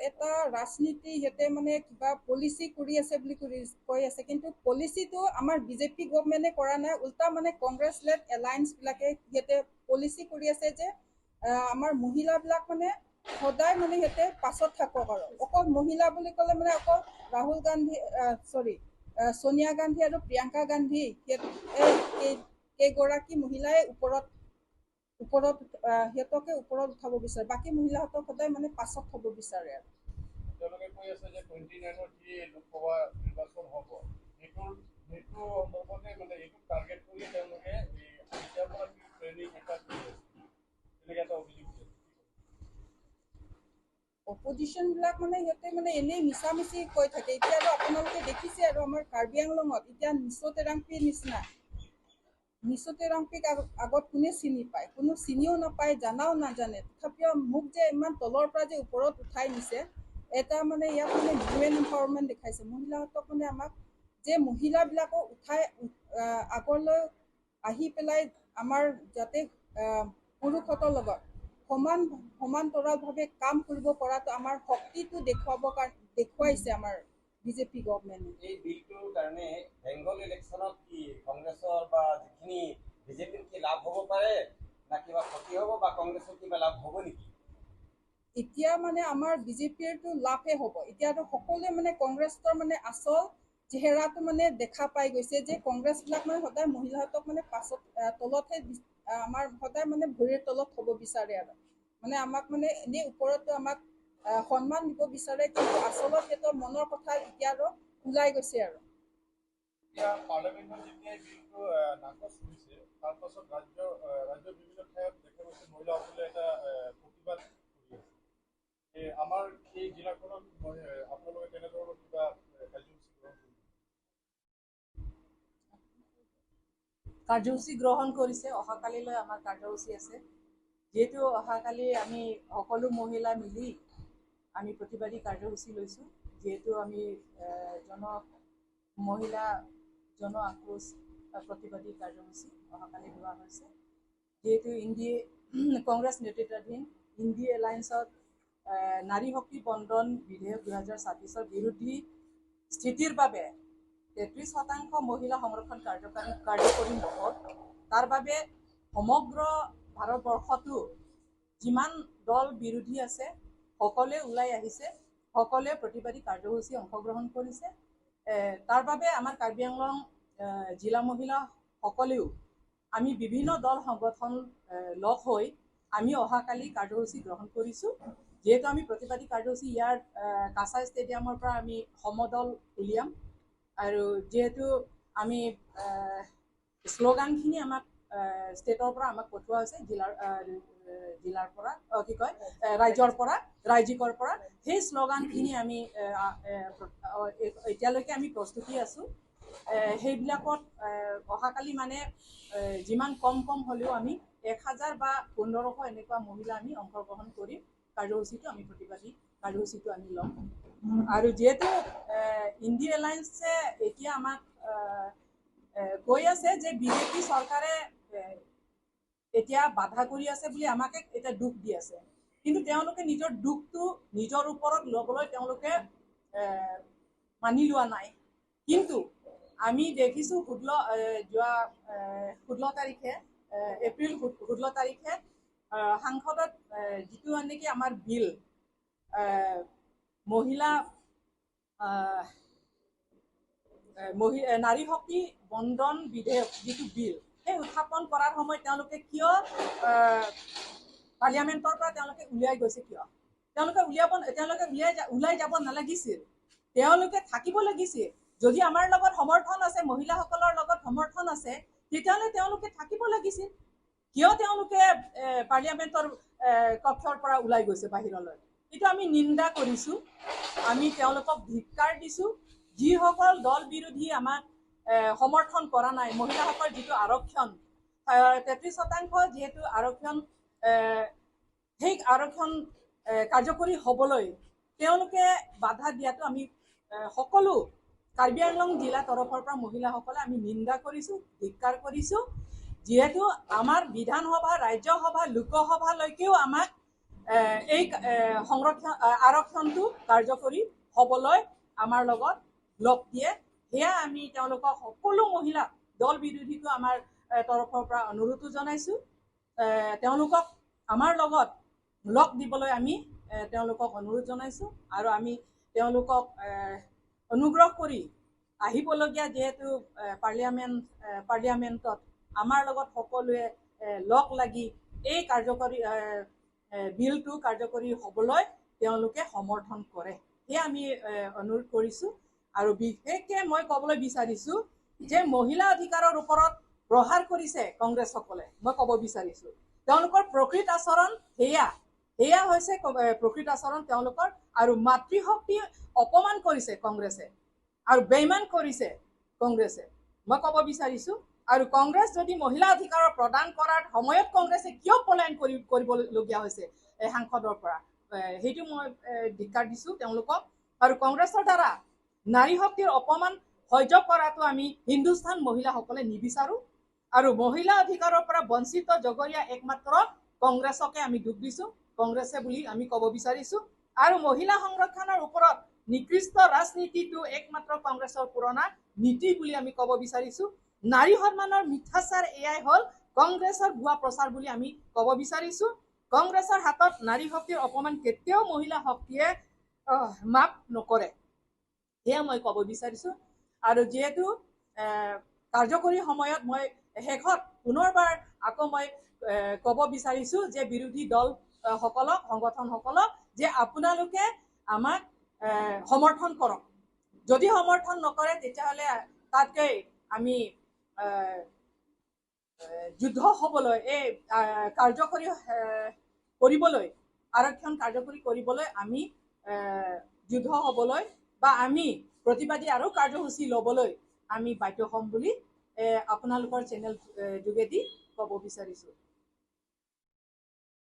এটা ৰাজনীতি সিহঁতে মানে কিবা পলিচি কৰি আছে বুলি কৈ আছে, কিন্তু পলিচিটো আমাৰ বিজেপি গভৰ্ণমেণ্টে কৰা নাই, উল্টা মানে কংগ্ৰেছ লেড এলায়েন্সবিলাকে সিহঁতে পলিচি কৰি আছে যে আমাৰ মহিলাবিলাক মানে সদায় মানে সিহঁতে পাছত থাকক আৰু অকল মহিলা বুলি ক'লে মানে অকল ৰাহুল গান্ধী সোনিয়া গান্ধী আৰু প্ৰিয়ংকা গান্ধী কেইগৰাকী মহিলাই ওপৰত সিহঁতকে ওপৰত উঠাব বিচাৰে, বাকী মহিলাহঁতক সদায় মানে পাছত থ'ব বিচাৰে আৰু তেওঁলোকে কৈ আছে যে 29ৰ যি লোকসভা নিৰ্বাচন হ'ব সেইটো সন্দৰ্ভতে মানে এইটো টাৰ্গেট কৰি তেওঁলোকে এতিয়াৰ পৰা ট্ৰেইনিং এটা কৰি আছে, তেনেকৈ এটা অভিযোগ দিছে। অপজিশ্যনবিলাক মানে সিহঁতে মানে এনেই মিছামিছি কৈ থাকে। এতিয়া আৰু আপোনালোকে দেখিছে আৰু আমাৰ কাৰ্বি আংলঙত এতিয়া নিচু তেৰাংপিৰ নিচিনা নিচু তেৰাংপিক আগত কোনে চিনি পায়? কোনো চিনিও নাপায়, জানাও নাজানে, তথাপিও মোক যে ইমান তলৰ পৰা যে ওপৰত উঠাই নিছে, এটা মানে ইয়াত মানে উইমেন এম্পাৱাৰমেণ্ট দেখাইছে। মহিলাহঁতক মানে আমাক যে মহিলাবিলাকক উঠাই আগলৈ আহি পেলাই আমাৰ যাতে পুৰুষহঁতৰ লগত সমান্তৰালভাৱে কাম কৰিব পৰাটো আমাৰ শক্তিটো দেখুৱাইছে আমাৰ বিজেপি গভৰ্ণমেণ্টে। এই বিলটোৰ কাৰণে বেংগল ইলেকশ্যনত কি কংগ্ৰেছৰ বা যিখিনি বিজেপিৰ কি লাভ হ'ব পাৰে, না কিবা ক্ষতি হ'ব, বা কংগ্ৰেছৰ কিবা লাভ হ'ব নেকি? এতিয়া মানে আমাৰ বিজেপিৰটো লাভে হ'ব। এতিয়াতো সকলোৱে মানে কংগ্ৰেছৰ মানে আচল চেহেৰাটো মানে দেখা পাই গৈছে যে কংগ্ৰেছবিলাক মানে সদায় মহিলাহঁতক মানে পাছত তলতহে আমাৰ সদায় মানে ভৰিৰ তলত থ'ব বিচাৰে আৰু মানে আমাক মানে এনেই ওপৰতো আমাক সন্মান দিব বিচাৰে, কিন্তু আচলত সিহঁতৰ মনৰ কথা এতিয়া আৰু ওলাই গৈছে আৰু এতিয়া পাৰ্লিয়ামেণ্টত যেতিয়া এই বিলটো নাকচ কৰিছে, তাৰপাছত ৰাজ্যৰ বিভিন্ন ঠাইত দেখা গৈছে মহিলাসকলে এটা প্ৰতিবাদ কৰি আছে। আমাৰ এই জিলাখনত আপোনালোকে কেনেধৰণৰ কিবা কাৰ্যসূচী গ্ৰহণ কৰিছে? অহাকালিলৈ আমাৰ কাৰ্যসূচী আছে, যিহেতু অহাকালি আমি সকলো মহিলা মিলি আমি প্ৰতিবাদী কাৰ্যসূচী লৈছোঁ, যিহেতু আমি মহিলা জন আক্ৰোশ প্ৰতিবাদী কাৰ্যসূচী অহাকালি লোৱা হৈছে, যিহেতু কংগ্ৰেছ নেতৃত্বাধীন ইণ্ডি এলায়েন্সত নাৰী শক্তি বণ্টন বিধেয়ক 2026 বিৰোধী স্থিতিৰ বাবে 33% মহিলা সংৰক্ষণ কাৰ্যকৰী নহ'ল। তাৰ বাবে সমগ্ৰ ভাৰতবৰ্ষতো যিমান দল বিৰোধী আছে সকলোৱে ওলাই আহিছে, সকলোৱে প্ৰতিবাদী কাৰ্যসূচী অংশগ্ৰহণ কৰিছে। তাৰ বাবে আমাৰ কাৰ্বি আংলং জিলা মহিলাসকলেও আমি বিভিন্ন দল সংগঠন লগ হৈ আমি অহাকালি কাৰ্যসূচী গ্ৰহণ কৰিছোঁ, যিহেতু আমি প্ৰতিবাদী কাৰ্যসূচী ইয়াৰ কাছাই ষ্টেডিয়ামৰ পৰা আমি সমদল উলিয়াম, আৰু যিহেতু আমি শ্লোগানখিনি আমাক ষ্টেটৰ পৰা আমাক পঠোৱা হৈছে, জিলাৰ পৰা ৰাজ্যিকৰ পৰা সেই শ্লোগানখিনি আমি এতিয়ালৈকে আমি প্ৰস্তুতি আছোঁ। সেইবিলাকত অহাকালি মানে যিমান কম হ'লেও আমি 1000 বা 1500 এনেকুৱা মহিলা আমি অংশগ্ৰহণ কৰিম। কাৰ্যসূচীটো আমি প্ৰতিবাদী কাৰ্যসূচীটো আমি ল'ম, আৰু যিহেতু ইণ্ডি এলায়েন্সে এতিয়া আমাক কৈ আছে যে বিজেপি চৰকাৰে এতিয়া বাধা কৰি আছে বুলি আমাকে এতিয়া দুখ দি আছে, কিন্তু তেওঁলোকে নিজৰ দুখটো নিজৰ ওপৰত ল'বলৈ তেওঁলোকে মানি লোৱা নাই। কিন্তু আমি দেখিছোঁ যোৱা 16 তাৰিখে এপ্ৰিল 16 তাৰিখে সাংসদত যিটো নেকি আমাৰ বিল নাৰী শক্তি বণ্টন বিধেয়ক যিটো বিল, সেই উত্থাপন কৰাৰ সময়ত তেওঁলোকে কিয় পাৰ্লিয়ামেণ্টৰ পৰা তেওঁলোকে উলিয়াই গৈছে? কিয় তেওঁলোকে ওলাই যাব নালাগিছিল? তেওঁলোকে থাকিব লাগিছিল। যদি আমাৰ লগত সমৰ্থন আছে, মহিলাসকলৰ লগত সমৰ্থন আছে, তেতিয়াহ'লে তেওঁলোকে থাকিব লাগিছিল। কিয় তেওঁলোকে পাৰ্লিয়ামেণ্টৰ কক্ষৰ পৰা ওলাই গৈছে বাহিৰলৈ? এইটো আমি নিন্দা কৰিছোঁ, আমি তেওঁলোকক ধিক্কাৰ দিছোঁ। যিসকল দল বিৰোধী আমাক সমৰ্থন কৰা নাই, মহিলাসকল যিটো আৰক্ষণ 33% যিহেতু আৰক্ষণ, সেই আৰক্ষণ কাৰ্যকৰী হ'বলৈ তেওঁলোকে বাধা দিয়াটো আমি সকলো কাৰ্বি আংলং জিলা তৰফৰ পৰা মহিলাসকলে আমি নিন্দা কৰিছোঁ, ধিক্কাৰ কৰিছোঁ। যিহেতু আমাৰ বিধানসভা, ৰাজ্যসভা, লোকসভালৈকেও আমাক এই সংৰক্ষণ আৰক্ষণটো কাৰ্যকৰী হ'বলৈ আমাৰ লগত লগ দিয়ে। সেয়া আমি তেওঁলোকক সকলো মহিলা দল বিৰোধীকো আমাৰ তৰফৰ পৰা অনুৰোধো জনাইছোঁ। তেওঁলোকক আমাৰ লগত লগ দিবলৈ আমি তেওঁলোকক অনুৰোধ জনাইছোঁ আৰু আমি তেওঁলোকক অনুগ্ৰহ কৰি আহিবলগীয়া যিহেতু পাৰ্লিয়ামেণ্টত আমাৰ লগত সকলোৱে লগ লাগি এই বিলটো কাৰ্যকৰী হ'বলৈ তেওঁলোকে সমৰ্থন কৰে, সেয়া আমি অনুৰোধ কৰিছোঁ। আৰু বিশেষকৈ মই ক'বলৈ বিচাৰিছোঁ যে মহিলা অধিকাৰৰ ওপৰত প্ৰহাৰ কৰিছে কংগ্ৰেছসকলে, মই ক'ব বিচাৰিছোঁ তেওঁলোকৰ প্ৰকৃত আচৰণ সেয়া হৈছে প্ৰকৃত আচৰণ তেওঁলোকৰ। আৰু মাতৃশক্তি অপমান কৰিছে কংগ্ৰেছে আৰু বেইমান কৰিছে কংগ্ৰেছে, মই ক'ব বিচাৰিছোঁ। আৰু কংগ্ৰেছ যদি মহিলা অধিকাৰৰ প্ৰদান কৰাৰ সময়ত কংগ্ৰেছে কিয় পলায়ন কৰিবলগীয়া হৈছে সাংসদৰ পৰা, সেইটো মই ধিক্কাৰ দিছোঁ তেওঁলোকক। আৰু কংগ্ৰেছৰ দ্বাৰা নাৰী শক্তিৰ অপমান সহ্য কৰাটো আমি হিন্দুস্তান মহিলাসকলে নিবিচাৰোঁ। আৰু মহিলা অধিকাৰৰ পৰা বঞ্চিত জগৰীয়া একমাত্ৰ কংগ্ৰেছকে আমি দুখ দিছোঁ, কংগ্ৰেছে বুলি আমি ক'ব বিচাৰিছোঁ। আৰু মহিলা সংৰক্ষণৰ ওপৰত নিকৃষ্ট ৰাজনীতিটো একমাত্ৰ কংগ্ৰেছৰ পুৰণা নীতি বুলি আমি ক'ব বিচাৰিছোঁ। নাৰী সন্মানৰ মিথ্যাচাৰ এয়াই হ'ল কংগ্ৰেছৰ ভুৱা প্ৰচাৰ বুলি আমি ক'ব বিচাৰিছোঁ। কংগ্ৰেছৰ হাতত নাৰী শক্তিৰ অপমান কেতিয়াও মহিলা শক্তিয়ে মাফ নকৰে, সেয়া মই ক'ব বিচাৰিছোঁ। আৰু যিহেতু কাৰ্যকৰী সময়ত মই শেষত পুনৰবাৰ আকৌ মই ক'ব বিচাৰিছোঁ যে বিৰোধী দল সংগঠনসকলক যে আপোনালোকে আমাক সমৰ্থন কৰক। যদি সমৰ্থন নকৰে তেতিয়াহ'লে তাতকৈ আমি যুদ্ধ হ'বলৈ এই কাৰ্যকৰী কৰিবলৈ আৰক্ষণ কাৰ্যকৰী কৰিবলৈ আমি যুদ্ধ হ'বলৈ বা আমি প্ৰতিবাদী আৰু কাৰ্যসূচী ল'বলৈ আমি বাধ্য হ'ম বুলি আপোনালোকৰ চেনেল যোগেদি ক'ব বিচাৰিছোঁ।